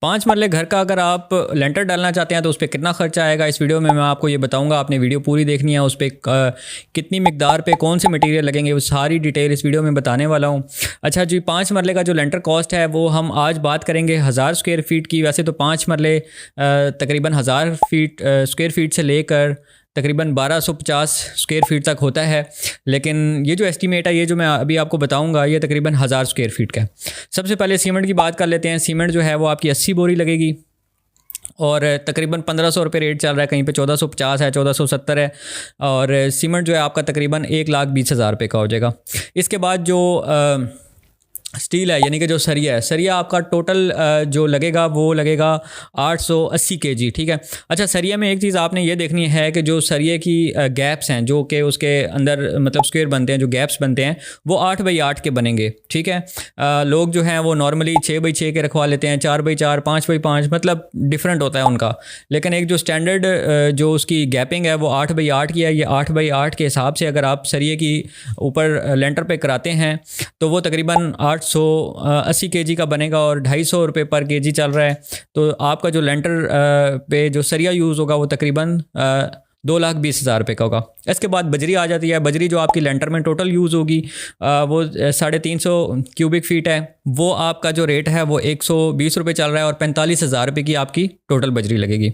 5 मरले घर का अगर आप लेंटर डालना चाहते हैं तो उस पर कितना खर्चा आएगा, इस वीडियो में मैं आपको ये बताऊंगा। आपने वीडियो पूरी देखनी है, उस पर कितनी मिकदार पे कौन से मटेरियल लगेंगे वो सारी डिटेल इस वीडियो में बताने वाला हूँ। अच्छा जी, 5 मरले का जो लेंटर कॉस्ट है वो हम आज बात करेंगे 1000 स्क्वायर फीट की। वैसे तो 5 मरले तकरीबन 1000 स्क्वायर फीट से लेकर तकरीबन 1250 स्क्वायर फीट तक होता है, लेकिन ये जो एस्टीमेट है, ये जो मैं अभी आपको बताऊंगा, ये तकरीबन 1000 स्क्वायर फीट का है। सबसे पहले सीमेंट की बात कर लेते हैं। सीमेंट जो है वो आपकी 80 बोरी लगेगी और तकरीबन 1500 रुपये रेट चल रहा है, कहीं पे 1450 है, 1470 है। और सीमेंट जो है आपका तकरीबन 1,20,000 रुपये का हो जाएगा। इसके बाद जो स्टील है, यानी कि जो सरिया है, सरिया आपका टोटल जो लगेगा वो लगेगा 880 kg, ठीक है। अच्छा, सरिया में एक चीज़ आपने ये देखनी है कि जो सरिये की गैप्स हैं, जो कि उसके अंदर मतलब स्क्वायर बनते हैं, जो गैप्स बनते हैं वो 8x8 के बनेंगे, ठीक है। लोग जो हैं वो नॉर्मली 6x6 के रखवा लेते हैं, 4x4, 5x5, मतलब डिफरेंट होता है उनका। लेकिन एक जो स्टैंडर्ड जो उसकी गैपिंग है वो 8x8 की है। ये 8x8 के हिसाब से अगर आप सरिये की ऊपर लेंटर पे कराते हैं तो वो तकरीबन 880 kg का बनेगा और 250 रुपये पर kg चल रहा है। तो आपका जो लेंटर पे जो सरिया यूज़ होगा वो तकरीबन 2,20,000 रुपये का होगा। इसके बाद बजरी आ जाती है। बजरी जो आपकी लेंटर में टोटल यूज़ होगी वो 350 क्यूबिक फीट है। वो आपका जो रेट है वो 120 रुपये चल रहा है और 45,000 रुपये की आपकी टोटल बजरी लगेगी,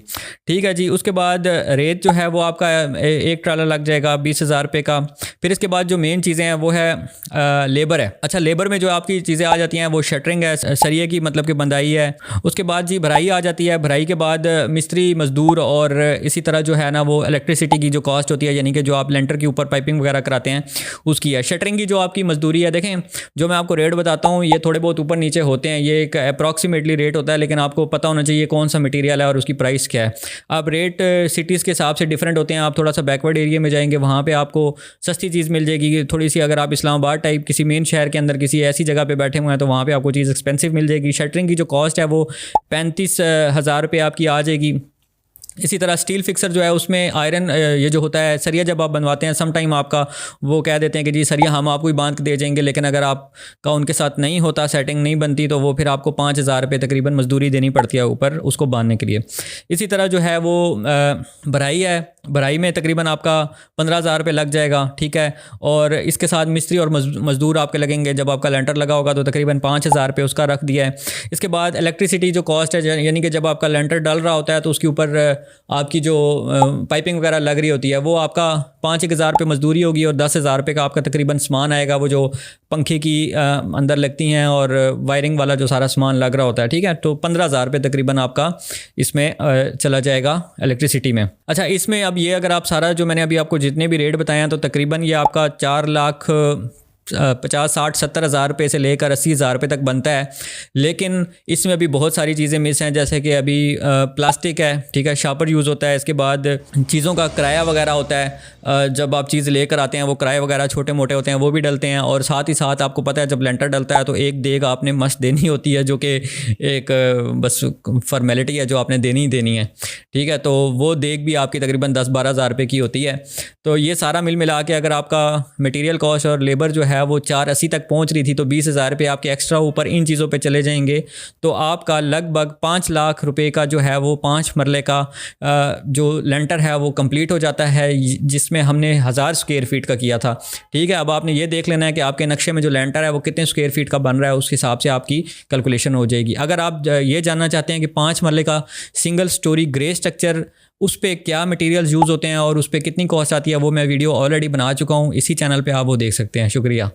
ठीक है जी। उसके बाद रेत जो है वो आपका एक ट्राला लग जाएगा 20,000 रुपये का। फिर इसके बाद जो मेन चीज़ें हैं वो है लेबर है। अच्छा, लेबर में जो आपकी चीज़ें आ जाती हैं वो शटरिंग है, सरिये की मतलब कि बंदाई है। उसके बाद जी भराई आ जाती है। भराई के बाद मिस्त्री, मजदूर और इसी तरह जो है ना वो इलेक्ट्रिसिटी की जो कॉस्ट होती है, यानी कि जो आप लेंटर के ऊपर पाइपिंग वगैरह कराते हैं उसकी है। शटरिंग की जो आपकी मजदूरी है, देखें जो मैं आपको रेट बताता हूँ ये थोड़े बहुत ऊपर नीचे होते हैं, ये एक अप्रॉक्सीमेटली रेट होता है, लेकिन आपको पता होना चाहिए कौन सा मटेरियल है और उसकी प्राइस क्या है। अब रेट सिटीज़ के हिसाब से डिफरेंट होते हैं। आप थोड़ा सा बैकवर्ड एरिया में जाएंगे, वहाँ पर आपको सस्ती चीज़ मिल जाएगी थोड़ी सी। अगर आप इस्लामाबाद टाइप किसी मेन शहर के अंदर किसी ऐसी जगह पर बैठे हुए हैं तो वहाँ पर आपको चीज़ एक्सपेंसिव मिल जाएगी। शटरिंग की जो कॉस्ट है वो 35,000 रुपये आपकी आ जाएगी। इसी तरह स्टील फिक्सर जो है उसमें आयरन ये जो होता है, सरिया जब आप बनवाते हैं सम टाइम आपका वो कह देते हैं कि जी सरिया हम आपको ही बांध के दे जाएंगे, लेकिन अगर आपका उनके साथ नहीं होता, सेटिंग नहीं बनती, तो वो फिर आपको 5,000 रुपये तकरीबन मजदूरी देनी पड़ती है ऊपर उसको बांधने के लिए। इसी तरह जो है वो भराई है। भराई में तकरीबन आपका 15,000 रुपये लग जाएगा, ठीक है। और इसके साथ मिस्त्री और मजदूर आपके लगेंगे। जब आपका लेंटर लगा होगा तो तकरीबन 5,000 रुपये उसका रख दिया है। इसके बाद इलेक्ट्रिसिटी जो कॉस्ट है, यानी कि जब आपका लेंटर डल रहा होता है तो उसके ऊपर आपकी जो पाइपिंग वगैरह लग रही होती है वो आपका 5,000 रुपये मजदूरी होगी और 10,000 रुपये का आपका तकरीबन सामान आएगा, वो जो पंखे की अंदर लगती हैं और वायरिंग वाला जो सारा सामान लग रहा होता है, ठीक है। तो 15,000 रुपये तकरीबन आपका इसमें चला जाएगा इलेक्ट्रिसिटी में। अच्छा, इसमें अब ये अगर आप सारा जो मैंने अभी आपको जितने भी रेट बताए हैं तो तकरीबन ये आपका 4,50,000, 60,000, 70,000 रुपये से लेकर 80,000 रुपये तक बनता है। लेकिन इसमें अभी बहुत सारी चीज़ें मिस हैं, जैसे कि अभी प्लास्टिक है, ठीक है, शापर यूज़ होता है। इसके बाद चीज़ों का किराया वगैरह होता है। जब आप चीज़ लेकर आते हैं वो किराए वगैरह छोटे मोटे होते हैं, वो भी डलते हैं। और साथ ही साथ आपको पता है जब लेंटर डलता है तो एक देग आपने मस्त देनी होती है, जो कि एक बस फॉर्मेलिटी है जो आपने देनी ही देनी है, ठीक है। तो वो देग भी आपकी तकरीबन 10-12,000 रुपये की होती है। तो ये सारा मिल मिला के अगर आपका मटीरियल कॉस्ट और लेबर जो है वो 480 तक पहुंच रही थी तो 20,000 रुपये आपके एक्स्ट्रा ऊपर इन चीज़ों पे चले जाएंगे, तो आपका लगभग 5 लाख रुपए का जो है वो 5 मरले का जो लेंटर है वो कंप्लीट हो जाता है, जिसमें हमने 1000 स्क्वायर फीट का किया था, ठीक है। अब आपने ये देख लेना है कि आपके नक्शे में जो लेंटर है वो कितने स्क्वायर फीट का बन रहा है, उस हिसाब से आपकी कैलकुलेशन हो जाएगी। अगर आप ये जानना चाहते हैं कि 5 मरले का सिंगल स्टोरी ग्रे स्ट्रक्चर उस पर क्या मटेरियल्स यूज़ होते हैं और उस पर कितनी कॉस्ट आती है, वो मैं वीडियो ऑलरेडी बना चुका हूँ, इसी चैनल पे आप वो देख सकते हैं। शुक्रिया।